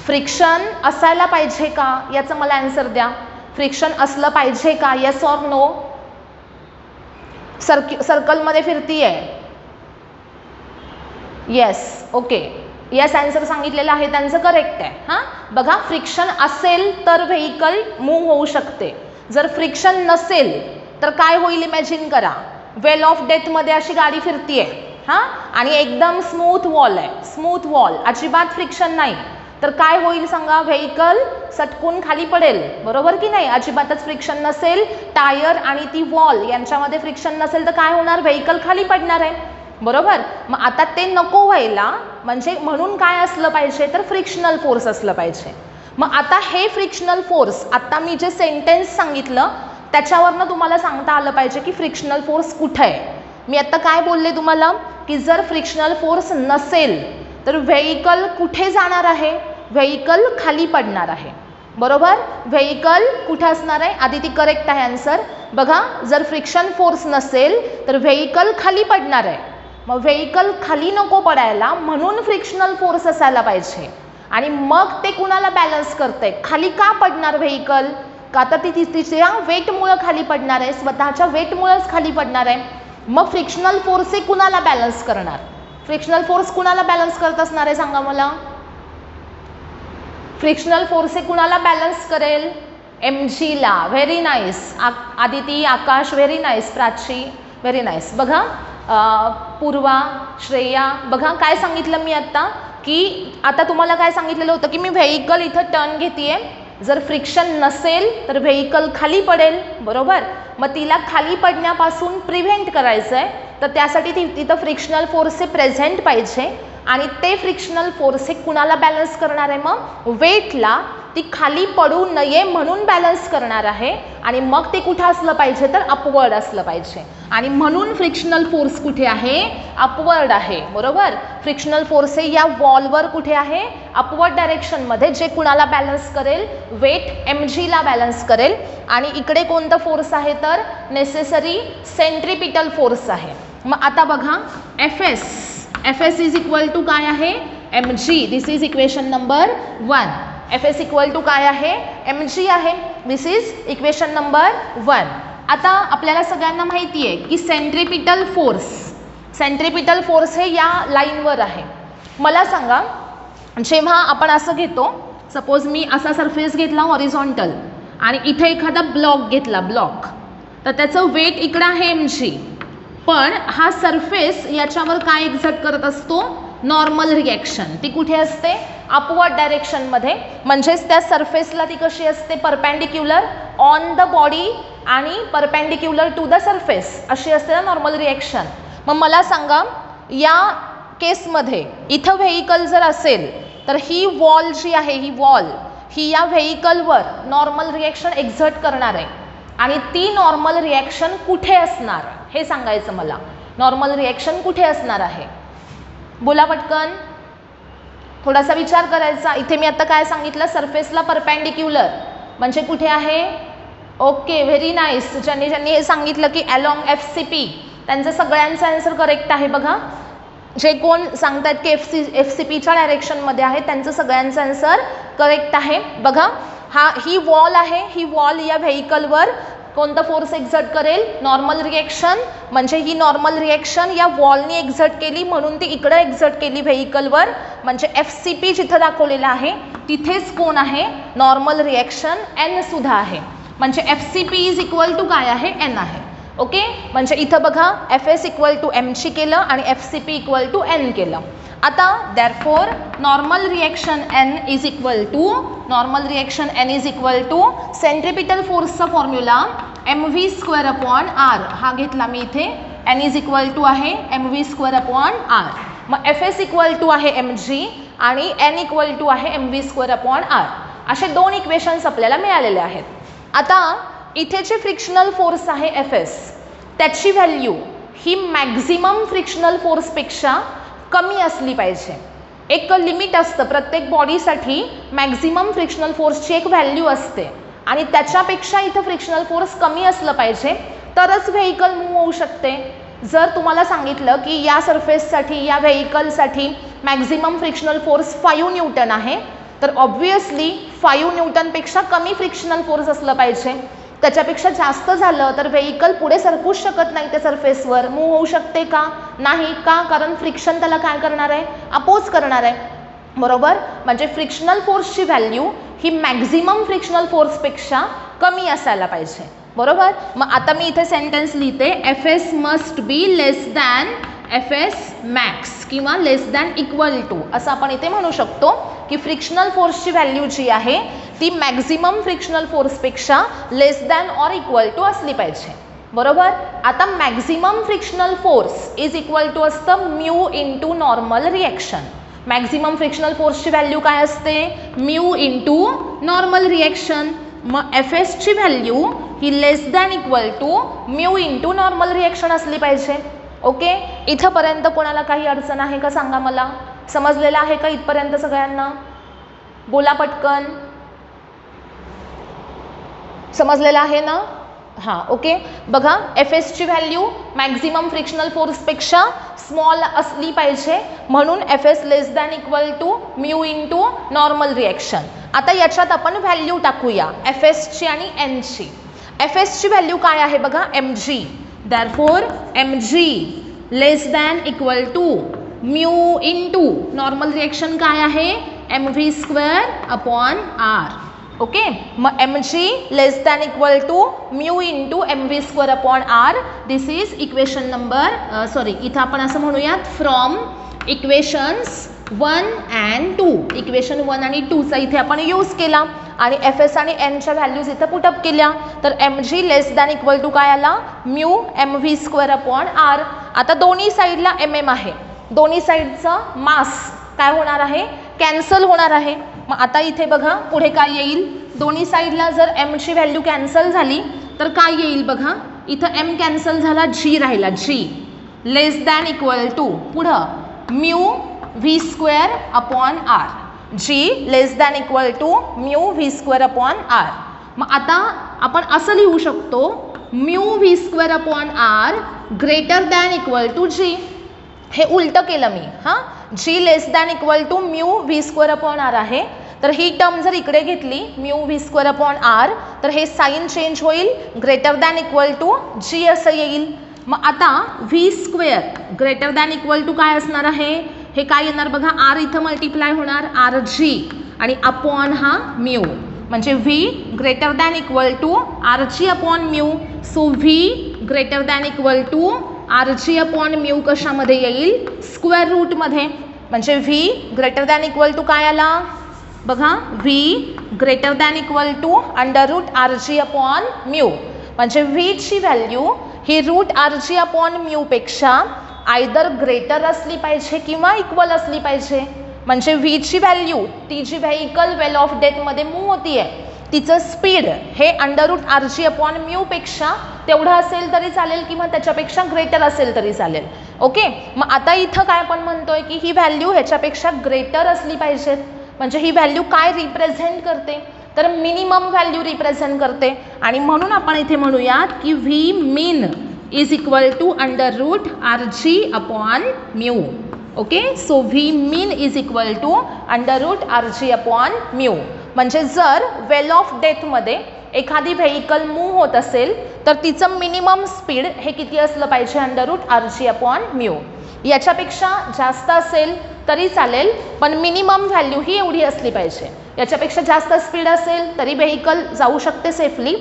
फ्रिक्शन असायला पाहिजे का, याचं मला आन्सर द्या. फ्रिक्शन असलं पाहिजे का, येस ऑर नो. सर्कलमध्ये फिरतीये, येस, ओके, येस आन्सर सांगितलेलं आहे त्यांचं करेक्ट आहे. हां, बघा, फ्रिक्शन असेल तर व्हेकल मूव्ह होऊ शकते, जर फ्रिक्शन नसेल तर काय होईल, इमॅजिन करा. वेल ऑफ डेथमध्ये अशी गाडी फिरतीये, हां, आणि एकदम स्मूथ वॉल आहे, स्मूथ वॉल, अजिबात फ्रिक्शन नाही, तर काय होईल सांगा, व्हेकल सटकून खाली पडेल, बरोबर की नाही. अजिबातच फ्रिक्शन नसेल, टायर आणि ती वॉल यांच्यामध्ये फ्रिक्शन नसेल तर काय होणार, व्हेकल खाली पडणार आहे. बरोबर. मग आता ते नको व्हायला म्हणजे म्हणून काय असलं पाहिजे तर फ्रिक्शनल फोर्स असलं पाहिजे. मग आता हे फ्रिक्शनल फोर्स आता मी जे सेंटेन्स सांगितलं त्याच्यावरनं तुम्हाला सांगता आलं पाहिजे की फ्रिक्शनल फोर्स कुठे आहे. मी आता काय बोलले तुम्हाला की जर फ्रिक्शनल फोर्स नसेल तर व्हेइकल कुठे जाणार आहे, व्हेइकल खाली पडणार आहे. बरोबर. व्हेइकल कुठे असणार आहे, आधी ती करेक्ट आहे आन्सर. बघा जर फ्रिक्शन फोर्स नसेल तर व्हेइकल खाली पडणार आहे. मग व्हेइकल खाली नको पडायला म्हणून फ्रिक्शनल फोर्स असायला पाहिजे. आणि मग ते कुणाला बॅलन्स करते, खाली का पडणार व्हेइकल, का तर ती तिच्या वेटमुळं खाली पडणार आहे, स्वतःच्या वेटमुळंच खाली पडणार आहे. मग फ्रिक्शनल फोर्स हे कुणाला बॅलन्स करणार, फ्रिक्शनल फोर्स कुणाला बॅलन्स करत असणार आहे सांगा मला. फ्रिक्शनल फोर्स हे कुणाला बॅलन्स करेल, mgला. Very nice Aditi, Aakash, very nice, Prachi, very nice. बघा पूर्वा, श्रेया, बघा काय सांगितलं मी आता की आता तुम्हाला काय सांगितलेलं होतं की मी व्हेइकल इथं टर्न घेते, जर फ्रिक्शन नसेल तर व्हेइकल खाली पडेल. बरोबर. मग तिला खाली पडण्यापासून प्रिव्हेंट करायचं आहे तर त्यासाठी तिथं फ्रिक्शनल फोर्स हे प्रेझेंट पाहिजे. आणि ते फ्रिक्शनल फोर्स हे कुणाला बॅलन्स करणार आहे, मग वेटला ती खाली पडू नये म्हणून बॅलन्स करणार आहे. आणि मग ते कुठं असलं पाहिजे तर अपवर्ड असलं पाहिजे. आणि म्हणून फ्रिक्शनल फोर्स कुठे आहे, अपवर्ड आहे. बरोबर. फ्रिक्शनल फोर्स हे या वॉलवर कुठे आहे, अपवर्ड डायरेक्शनमध्ये, जे कुणाला बॅलन्स करेल, वेट mgला बॅलन्स करेल. आणि इकडे कोणतं फोर्स आहे तर नेसेसरी सेंट्रिपिटल फोर्स आहे. मग आता बघा Fs इज इक्वल टू काय आहे, mg. This is equation number 1. Fs equal to काय आहे, mg आहे. This is equation number 1. आता आपल्याला सगळ्यांना माहिती आहे की सेंट्रिपिटल फोर्स हे या लाईनवर आहे. मला सांगा जेव्हा आपण असं घेतो, सपोज मी असा सरफेस घेतला हॉरिझॉन्टल आणि इथे एखादा ब्लॉक घेतला, तर त्याचं वेट इकडं आहे mg. पण हा सरफेस याच्यावर काय एक्झर्ट करत असतो, नॉर्मल रिॲक्शन. ती कुठे असते, अपवर्ड डायरेक्शनमध्ये. म्हणजेच त्या सरफेसला ती कशी असते, परपेंडिक्युलर ऑन द बॉडी आणि परपेंडिक्युलर टू द सरफेस अशी असते ना नॉर्मल रिॲक्शन. मग मला सांगा या केसमध्ये इथं व्हेइकल जर असेल तर ही वॉल जी आहे, ही वॉल ही या व्हेइकलवर नॉर्मल रिॲक्शन एक्झर्ट करणार आहे. आणि ती नॉर्मल रिॲक्शन कुठे असणार हे सांगायचं मला. नॉर्मल रिॲक्शन कुठे असणार आहे, बोला पटकन. थोडासा विचार करायचा. इथे मी आता काय सांगितलं, सरफेसला परपेंडिक्युलर म्हणजे कुठे आहे. Okay, very nice. ज्यांनी हे सांगितलं की अलॉंग FCP त्यांचं सगळ्यांचं आन्सर करेक्ट आहे. बघा जे कोण सांगतात की FCPच्या डायरेक्शनमध्ये आहे त्यांचं सगळ्यांचं आन्सर करेक्ट आहे. बघा ही वॉल आहे, ही वॉल या व्हेइकलवर कोणता फोर्स एक्झर्ट करेल, नॉर्मल रिॲक्शन. म्हणजे ही नॉर्मल रिॲक्शन या वॉलनी एक्झर्ट केली म्हणून ती इकडं एक्झर्ट केली व्हेइकलवर. म्हणजे FCP जिथं दाखवलेलं आहे तिथेच कोण आहे, नॉर्मल रिॲक्शन n सुद्धा आहे. म्हणजे FCP इज इक्वल टू काय आहे, n आहे. ओके. म्हणजे इथं बघा Fs इक्वल टू mg केलं आणि FCP इक्वल टू n केलं. आता therefore normal reaction n is equal to centripetal फोर्सचा फॉर्म्युला mv²/r हा घेतला मी इथे. n इज इक्वल टू आहे mv²/r. मग Fs इक्वल टू आहे mg आणि n इक्वल टू आहे mv²/r. असे दोन इक्वेशन्स आपल्याला मिळालेले आहेत. आता इथे जे फ्रिक्शनल फोर्स आहे Fs त्याची व्हॅल्यू ही मॅक्झिमम फ्रिक्शनल फोर्सपेक्षा कमी असली पाहिजे. एक लिमिट असतं प्रत्येक बॉडीसाठी, मॅक्झिमम फ्रिक्शनल फोर्सची एक व्हॅल्यू असते आणि त्याच्यापेक्षा इथं फ्रिक्शनल फोर्स कमी असलं पाहिजे तरच व्हेइकल मूव्ह होऊ शकते. जर तुम्हाला सांगितलं की या सरफेससाठी, या व्हेइकलसाठी मॅक्झिमम फ्रिक्शनल फोर्स 5 न्यूटन आहे तर ऑब्व्हियसली 5 न्यूटनपेक्षा कमी फ्रिक्शनल फोर्स असलं पाहिजे. त्याच्यापेक्षा जास्त झालं तर व्हेइकल पुढे सरकूच शकत नाही, त्या सरफेसवर मूव्ह होऊ शकते का, नाही. का, कारण फ्रिक्शन त्याला काय करणार आहे, अपोज करणार आहे. बरोबर. म्हणजे फ्रिक्शनल फोर्सची व्हॅल्यू ही मॅक्झिमम फ्रिक्शनल फोर्सपेक्षा कमी असायला पाहिजे. बरोबर. मग आता मी इथे सेंटेन्स लिहिते, Fs must be less than Fs max किंवा लेस दॅन इक्वल टू असं आपण इथे म्हणू शकतो की फ्रिक्शनल फोर्सची व्हॅल्यू जी आहे ती मॅक्झिमम फ्रिक्शनल फोर्सपेक्षा less than or equal to असली पाहिजे. बरोबर. आता maximum frictional force is equal to असतं mu into normal reaction. Maximum frictional फोर्सची व्हॅल्यू काय असते? Mu into normal reaction. मग एफ एसची व्हॅल्यू ही less than equal to mu into normal reaction असली पाहिजे. ओके, इथंपर्यंत कोणाला काही अडचण आहे का सांगा मला? समजलेलं आहे का इथपर्यंत सगळ्यांना? बोला पटकन. समजलेलं आहे ना? हां, ओके. बघा, एफ एसची व्हॅल्यू मॅक्झिमम फ्रिक्शनल फोर्सपेक्षा स्मॉल असली पाहिजे, म्हणून F S less than equal to mu into normal reaction. आता याच्यात आपण व्हॅल्यू टाकूया एफ एसची आणि एनची. एफ एसची व्हॅल्यू काय आहे बघा? M G. Therefore M G less than equal to mu into normal reaction काय आहे? M V square upon R. Okay, मग M G less than equal to mu into M V square upon R. This is equation number sorry, इथं आपण असं म्हणूयात from equations 1 and 2. Equation 1 आणि 2चा इथे आपण यूज केला आणि एफ एस आणि एनच्या व्हॅल्यूज इथं पुटअप केल्या. तर M G less than equal to काय आला? Mu M V square upon R. आता दोन्ही साईडला एम एम आहे, दोन्ही साईडचं मास काय होणार आहे? कॅन्सल होणार आहे. मग आता इथे बघा पुढे काय येईल? दोन्ही साईडला जर एमची व्हॅल्यू कॅन्सल झाली तर काय येईल बघा? इथं एम कॅन्सल झाला, जी राहिला. G less than equal to पुढं mu V square upon R. G less than equal to mu V square upon R. मग आता आपण असं लिहू शकतो mu V square upon R greater than equal to G. हे उलटं केलं मी. हां, G less than equal to mu V square upon R आहे, तर ही टर्म जर इकडे घेतली mu V square upon R, तर हे साईन चेंज होईल, greater than equal to G असं येईल. मग आता V square greater than equal to काय असणार आहे? हे काय येणार बघा? आर इथं मल्टिप्लाय होणार, आर जी आणि अपॉन हा म्यू, म्हणजे V greater than equal to R G upon mu. So V greater than equal to R G upon mu कशामध्ये येईल? स्क्वेअर रूटमध्ये. म्हणजे V greater than equal to काय आला बघा? V greater than equal to under root R G upon mu. म्हणजे व्हीची value ही रूट आर जी अपॉन म्यूपेक्षा आयदर ग्रेटर असली पाहिजे किंवा इक्वल असली पाहिजे. म्हणजे व्हीची व्हॅल्यू, ती जी व्हेकल वेल ऑफ डेथमध्ये मूव्ह होतीये, तिचं स्पीड हे under root R G upon म्यूपेक्षा तेवढं असेल तरी चालेल किंवा त्याच्यापेक्षा ग्रेटर असेल तरी चालेल. ओके, मग आता इथं काय आपण म्हणतोय की ही व्हॅल्यू ह्याच्यापेक्षा ग्रेटर असली पाहिजेत. म्हणजे ही व्हॅल्यू काय रिप्रेझेंट करते? तर मिनिमम व्हॅल्यू रिप्रेझेंट करते. आणि म्हणून आपण इथे म्हणूयात की V mean is equal to under root R G upon mu. Okay, so V mean is equal to under root R G upon mu. म्हणजे जर वेल ऑफ डेथमध्ये एखादी व्हेकल मूव्ह होत असेल तर तिचं मिनिमम स्पीड हे किती असलं पाहिजे? Under root R G upon mu. याच्यापेक्षा जास्त असेल तरी चालेल, पण मिनिमम व्हॅल्यू ही एवढी असली पाहिजे. याच्यापेक्षा जास्त स्पीड असेल तरी व्हेकल जाऊ शकते सेफली,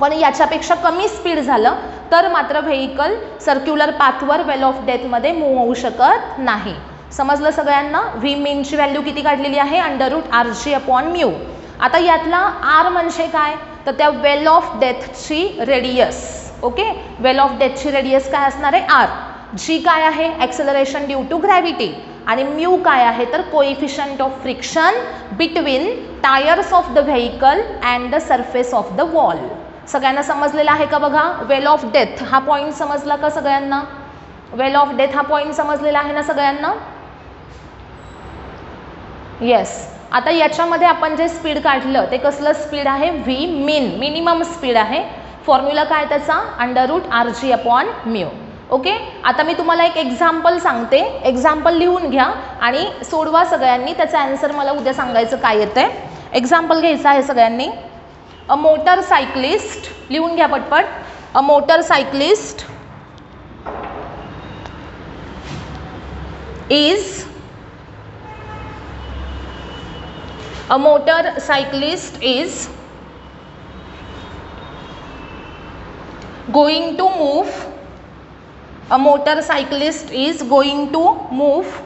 पण याच्यापेक्षा कमी स्पीड झालं तर मात्र व्हेकल सर्क्युलर पाथवर वेल ऑफ डेथमध्ये मूव्ह होऊ शकत नाही. समजलं सगळ्यांना? व्ही मीनची व्हॅल्यू किती काढलेली आहे? Under root R G upon mu. आता यातला आर म्हणजे काय? तर त्या वेल ऑफ डेथची रेडियस. ओके, वेल ऑफ डेथची रेडियस काय असणार आहे? आर. जी काय आहे? Acceleration due to gravity. आणि म्यू काय आहे? तर coefficient of friction between tyres of the vehicle and the surface of the wall. सगळ्यांना समजलेला आहे का बघा? वेल ऑफ डेथ हा पॉईंट समजला का सगळ्यांना? वेल ऑफ डेथ हा पॉईंट समजलेला आहे ना सगळ्यांना? येस. आता याच्यामध्ये आपण जे स्पीड काढलं ते कसलं स्पीड आहे? व्ही मीन, मिनिमम स्पीड आहे. फॉर्म्युला काय त्याचा? Under root R G upon mu. Okay, आता मी तुम्हाला एक एक्झाम्पल सांगते, एक्झाम्पल लिहून घ्या आणि सोडवा सगळ्यांनी. त्याचा आन्सर मला उद्या सांगायचं काय येतंय. एक्झाम्पल घ्यायचं आहे सगळ्यांनी. अ मोटर सायक्लिस्ट, लिहून घ्या पटपट. A motorcyclist is a motorcyclist is going to move. A motorcyclist is going to move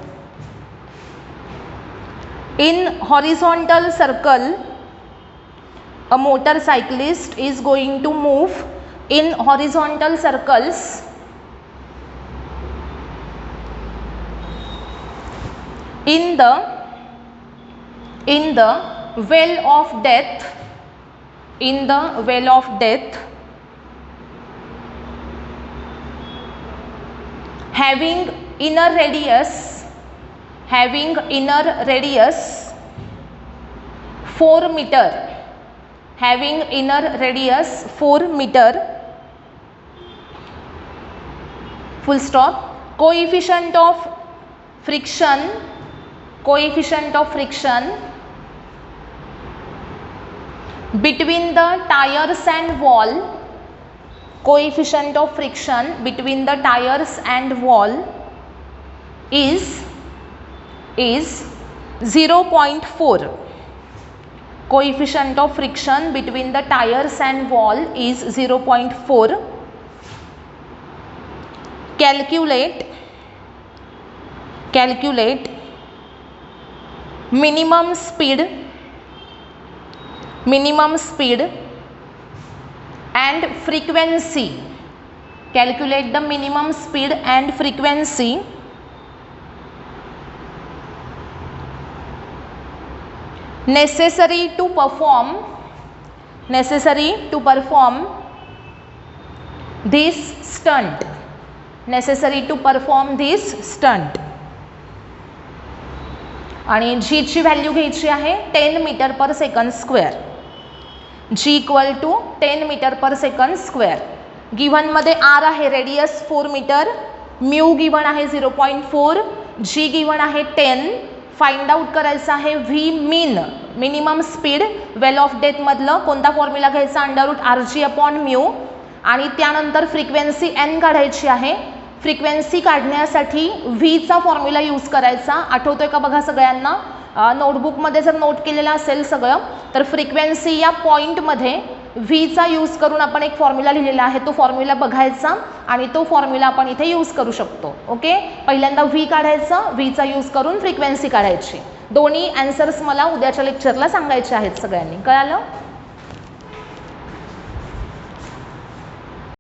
in horizontal circle. A motorcyclist is going to move in horizontal circles in the well of death, in the well of death, having inner radius 4 meter, having inner radius 4 meter, full stop. Coefficient of friction between the tires and wall, coefficient of friction between the tires and wall is 0.4. Coefficient of friction between the tires and wall is 0.4. Calculate minimum speed and frequency. Calculate the minimum speed and frequency necessary to perform this stunt. आणि जी ची value घ्यायची आहे 10 metre per second square. G equal to 10 metre per second square. Given मध्ये R आहे radius 4 metre, mu given आहे 0.4, G given आहे 10. Find out करायचं आहे V mean, minimum speed well of death मधलं कोणता फॉर्म्युला घ्यायचा, √RG/μ. आणि त्यानंतर फ्रिक्वेन्सी n काढायची आहे. फ्रिक्वेन्सी काढण्यासाठी व्हीचा फॉर्म्युला यूज करायचा. आठवतोय का बघा सगळ्यांना? नोटबुकमध्ये जर नोट केलेलं असेल सगळं तर फ्रिक्वेन्सी या पॉईंटमध्ये व्हीचा यूज करून आपण एक फॉर्म्युला लिहिलेला आहे. तो फॉर्म्युला बघायचा आणि तो फॉर्म्युला आपण इथे यूज करू शकतो. ओके, पहिल्यांदा व्ही काढायचा, व्हीचा यूज करून फ्रिक्वेन्सी काढायची. दोन्ही आन्सर्स मला उद्याच्या लेक्चरला सांगायचे आहेत सगळ्यांनी. कळालं?